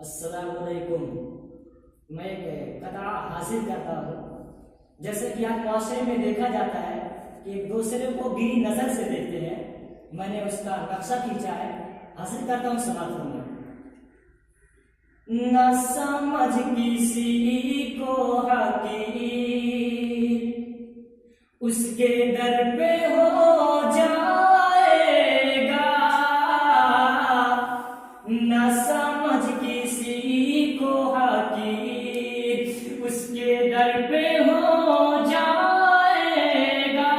अस्सलामुअलैकुम। मैं एक कथा हासिल करता हूँ। जैसे कि आज माशरे में देखा जाता है कि एक दूसरे को गिरी नजर से देखते हैं। मैंने उसका नक्शा खींचा है, हासिल करता हूँ समाप्त में। न समझ किसी को हकीर, उसके दर पे हो जाएगा। न समझ किसी को हकीर, उसके दर पे हो जाएगा।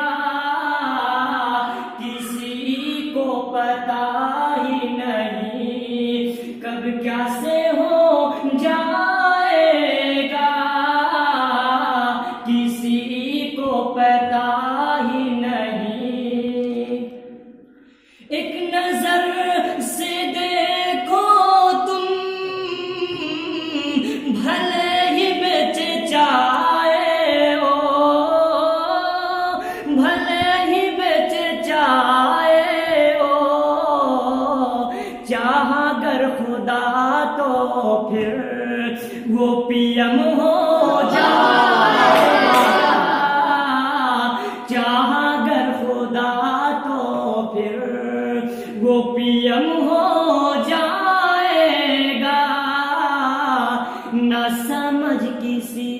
किसी को पता ही नहीं कब क्या से हो जाएगा। किसी को पता ही नहीं। एक नजर से देखो तुम, भले ही बेचे चाहे हो, भले ही बेचे चाहे हो। चाहा अगर खुदा तो फिर वो पीएम हो जाएगा। चाहा अगर खुदा तो फिर वो पीएम हो जाएगा। न समझ किसी